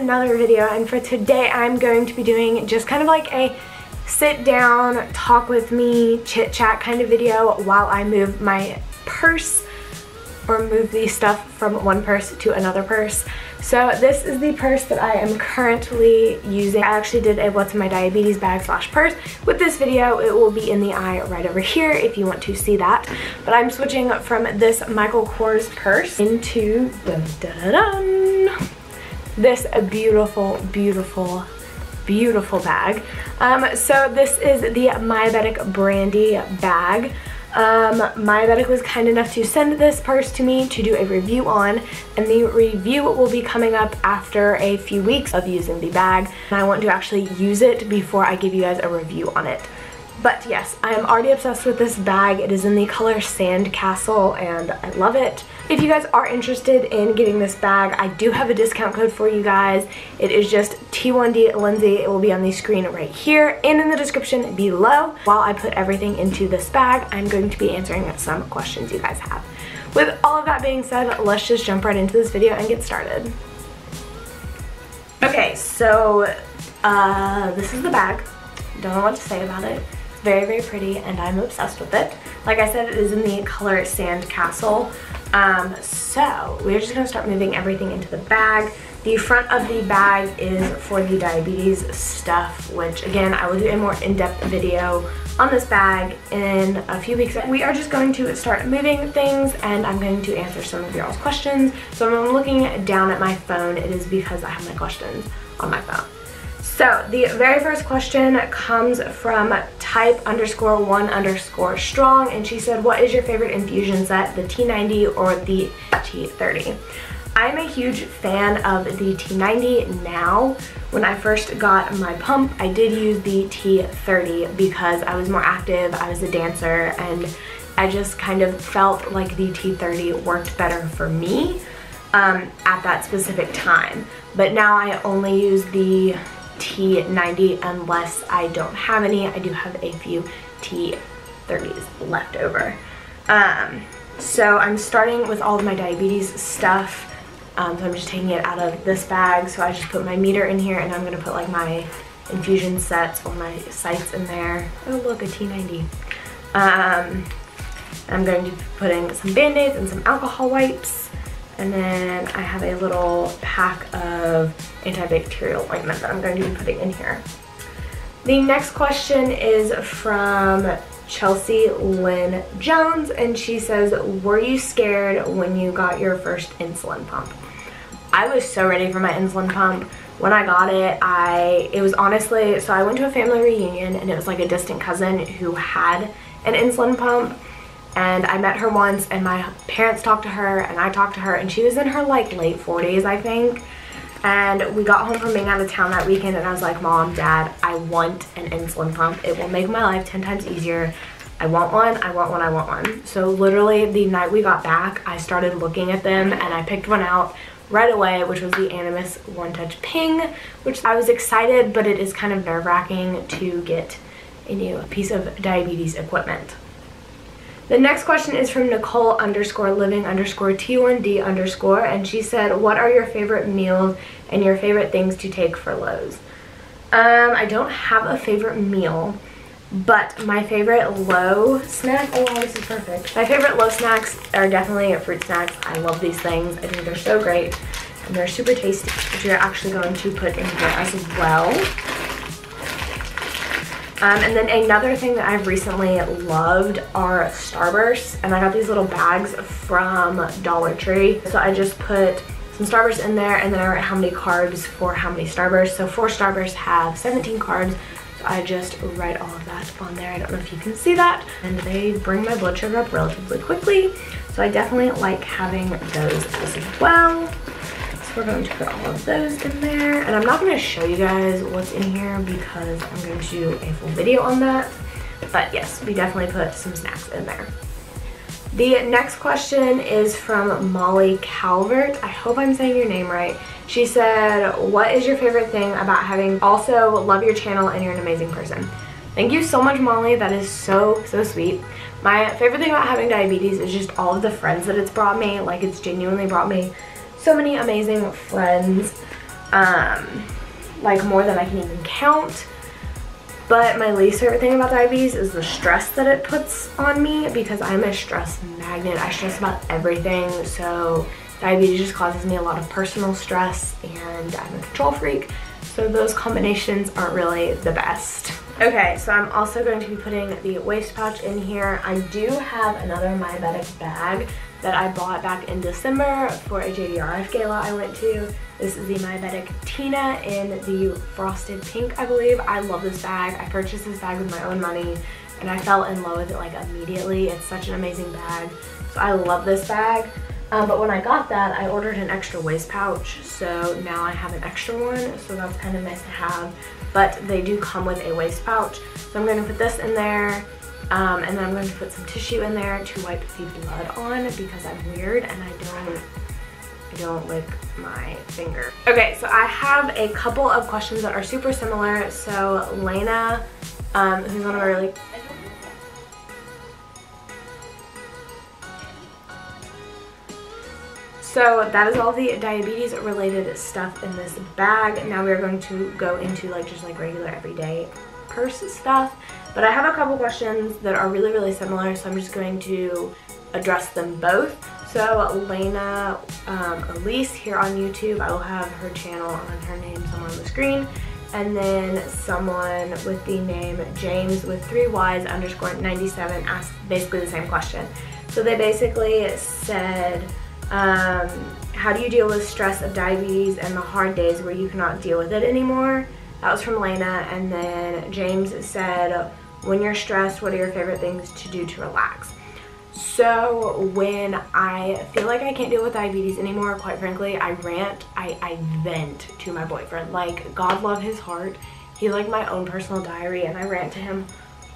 another video, and for today I'm going to be doing just kind of like a sit down, talk with me, chit chat kind of video while I move my purse or move the stuff from one purse to another purse. So this is the purse that I am currently using. I actually did a what's in my diabetes bag slash purse. With this video, it will be in the eye right over here if you want to see that. But I'm switching from this Michael Kors purse into this beautiful, beautiful, beautiful bag. So this is the Myabetic Brandy bag. Myabetic was kind enough to send this purse to me to do a review on, and the review will be coming up after a few weeks of using the bag, and I want to actually use it before I give you guys a review on it. But yes, I am already obsessed with this bag. It is in the color Sand Castle and I love it. If you guys are interested in getting this bag, I do have a discount code for you guys. It is just T1D Lindsey. It will be on the screen right here and in the description below. While I put everything into this bag, I'm going to be answering some questions you guys have. With all of that being said, let's just jump right into this video and get started. Okay, so this is the bag. Don't know what to say about it. Very, very pretty, and I'm obsessed with it. Like I said, it is in the color Sand Castle. So we're just gonna start moving everything into the bag. The front of the bag is for the diabetes stuff, which again, I will do a more in-depth video on this bag in a few weeks. We are just going to start moving things, and I'm going to answer some of y'all's questions. So when I'm looking down at my phone, it is because I have my questions on my phone. So the very first question comes from type_1_strong, and she said, what is your favorite infusion set, the T90 or the T30? I'm a huge fan of the T90 now. When I first got my pump, I did use the T30 because I was more active, I was a dancer, and I just kind of felt like the T30 worked better for me at that specific time. But now I only use the T90 unless I don't have any. I do have a few T30s left over. So I'm starting with all of my diabetes stuff. So I'm just taking it out of this bag. So I just put my meter in here, and I'm gonna put like my infusion sets or my sites in there. Oh look, a T90. I'm going to be putting some Band-Aids and some alcohol wipes. And then I have a little pack of antibacterial ointment that I'm going to be putting in here. The next question is from Chelsea Lynn Jones, and she says, were you scared when you got your first insulin pump? I was so ready for my insulin pump. When I got it, it was honestly, so I went to a family reunion, and it was like a distant cousin who had an insulin pump. And I met her once, and my parents talked to her, and I talked to her, and she was in her like late 40s, I think. And we got home from being out of town that weekend, and I was like, Mom, Dad, I want an insulin pump. It will make my life 10 times easier. I want one, I want one, I want one. So literally the night we got back, I started looking at them, and I picked one out right away, which was the Animas One Touch Ping, which I was excited, but it is kind of nerve-wracking to get a new piece of diabetes equipment. The next question is from Nicole_living_T1D_, and she said, what are your favorite meals and your favorite things to take for lows? I don't have a favorite meal, but my favorite low snack, oh wow, this is perfect. My favorite low snacks are definitely fruit snacks. I love these things. I think they're so great, and they're super tasty, which we're actually going to put in here as well. And then another thing that I've recently loved are Starbursts, and I got these little bags from Dollar Tree. So I just put some Starbursts in there, and then I write how many carbs for how many Starbursts. So 4 Starbursts have 17 carbs, so I just write all of that on there. I don't know if you can see that. And they bring my blood sugar up relatively quickly, so I definitely like having those as well. We're going to put all of those in there, and I'm not going to show you guys what's in here because I'm going to do a full video on that, but yes, we definitely put some snacks in there. The next question is from Molly Calvert. I hope I'm saying your name right. She said, what is your favorite thing about having, also love your channel and you're an amazing person. Thank you so much, Molly. That is so, so sweet. My favorite thing about having diabetes is just all of the friends that it's brought me. Like, it's genuinely brought me so many amazing friends. like more than I can even count. But my least favorite thing about diabetes is the stress that it puts on me, because I'm a stress magnet. I stress about everything, so diabetes just causes me a lot of personal stress, and I'm a control freak, so those combinations aren't really the best. Okay, so I'm also going to be putting the waist pouch in here. I do have another Myabetic bag that I bought back in December for a JDRF gala I went to. This is the Myabetic Tina in the frosted pink, I believe. I love this bag. I purchased this bag with my own money, and I fell in love with it like immediately. It's such an amazing bag, so I love this bag. But when I got that, I ordered an extra waist pouch, so now I have an extra one, so that's kind of nice to have. But they do come with a waist pouch, so I'm going to put this in there, and then I'm going to put some tissue in there to wipe the blood on, because I'm weird and I don't lick my finger. Okay, so I have a couple of questions that are super similar. So Lena, who's one of my really... So that is all the diabetes related stuff in this bag. Now we're going to go into just regular everyday purse stuff. But I have a couple questions that are really, really similar, so I'm just going to address them both. So Lena Elise here on YouTube, I will have her channel and her name somewhere on the screen. And then someone with the name James with 3 Ys _97 asked basically the same question. So they basically said, how do you deal with stress of diabetes and the hard days where you cannot deal with it anymore? That was from Lena. And then James said, when you're stressed, what are your favorite things to do to relax? So when I feel like I can't deal with diabetes anymore, quite frankly, I rant, I vent to my boyfriend. Like, God love his heart. He's like my own personal diary, and I rant to him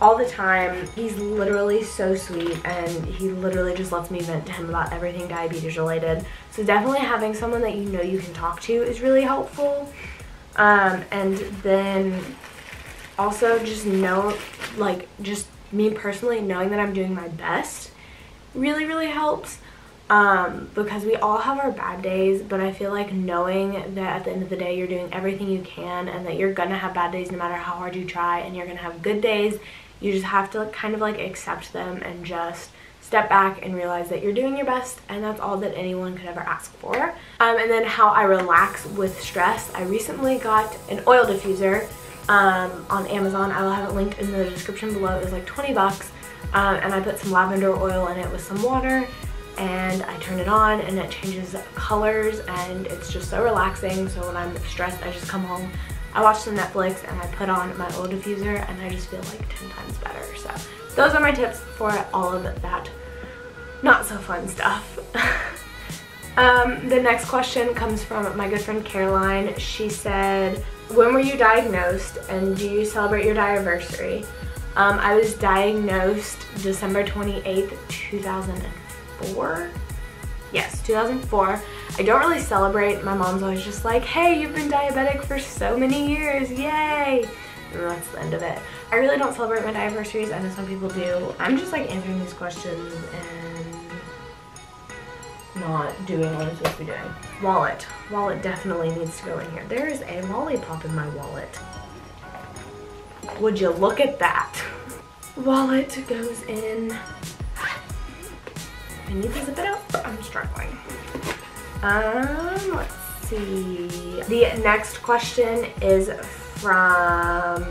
all the time. He's literally so sweet, and he literally just lets me vent to him about everything diabetes related. So definitely having someone that you know you can talk to is really helpful. And then also just just me personally knowing that I'm doing my best really, really helps, because we all have our bad days, but I feel like knowing that at the end of the day you're doing everything you can, and that you're gonna have bad days no matter how hard you try, and you're gonna have good days, you just have to kind of accept them and just step back and realize that you're doing your best, and that's all that anyone could ever ask for. And then how I relax with stress, I recently got an oil diffuser on Amazon. I will have it linked in the description below. It was like 20 bucks. And I put some lavender oil in it with some water, and I turn it on and it changes colors, and it's just so relaxing. So when I'm stressed, I just come home, I watch some Netflix, and I put on my oil diffuser, and I just feel like 10 times better. So those are my tips for all of that not so fun stuff. The next question comes from my good friend Caroline. She said, when were you diagnosed, and do you celebrate your diaversary? I was diagnosed December 28th, 2004. Yes, 2004. I don't really celebrate. My mom's always just like, hey, you've been diabetic for so many years, yay! And that's the end of it. I really don't celebrate my diaversaries. I know some people do. I'm just answering these questions and not doing what I'm supposed to be doing. Wallet. Wallet definitely needs to go in here. There is a lollipop in my wallet. Would you look at that? Wallet goes in. I need to zip it up. I'm struggling. Let's see. The next question is from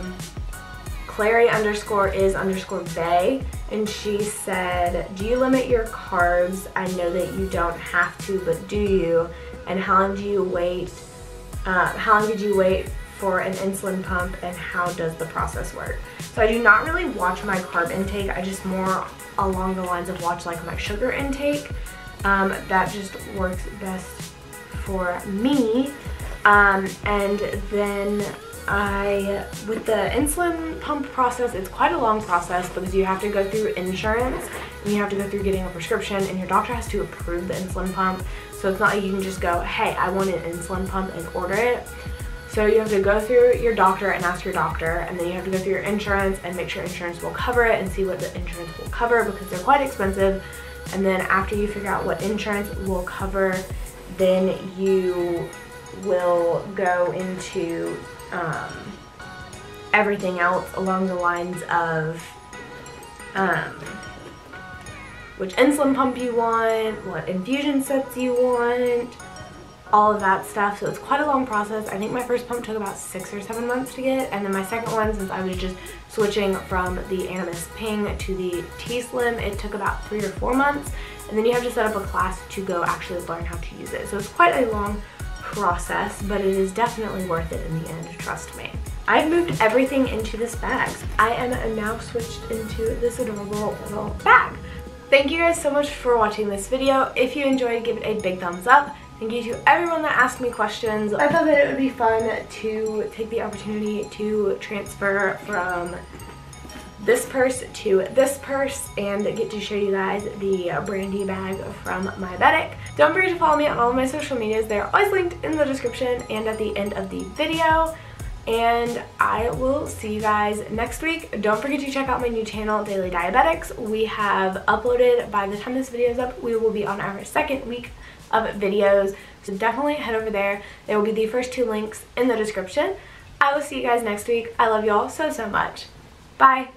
Clary_is_bay, and she said, do you limit your carbs? I know that you don't have to, but do you? And how long do you wait? How long did you wait for an insulin pump, and how does the process work? So I do not really watch my carb intake. I just more along the lines of watch my sugar intake. That just works best for me. And then with the insulin pump process, it's quite a long process because you have to go through insurance, and you have to go through getting a prescription, and your doctor has to approve the insulin pump. So it's not like you can just go, hey, I want an insulin pump, and order it. So you have to go through your doctor and ask your doctor, and then you have to go through your insurance and make sure insurance will cover it, and see what the insurance will cover, because they're quite expensive. And then after you figure out what insurance will cover, then you will go into everything else along the lines of which insulin pump you want, what infusion sets you want, all of that stuff. So it's quite a long process. I think my first pump took about 6 or 7 months to get, and then my second one, since I was just switching from the Animus Ping to the T-Slim, it took about 3 or 4 months, and then you have to set up a class to go actually learn how to use it. So it's quite a long process, but it is definitely worth it in the end, trust me. I've moved everything into this bag. I am now switched into this adorable little bag. Thank you guys so much for watching this video. If you enjoyed, give it a big thumbs up. Thank you to everyone that asked me questions. I thought that it would be fun to take the opportunity to transfer from this purse to this purse and get to show you guys the Brandy bag from Myabetic. Don't forget to follow me on all of my social medias. They're always linked in the description and at the end of the video. And I will see you guys next week. Don't forget to check out my new channel, Daily Diabetics. We have uploaded, by the time this video is up, we will be on our 2nd week of videos. So definitely head over there. There will be the first 2 links in the description. I will see you guys next week. I love y'all so, so much. Bye.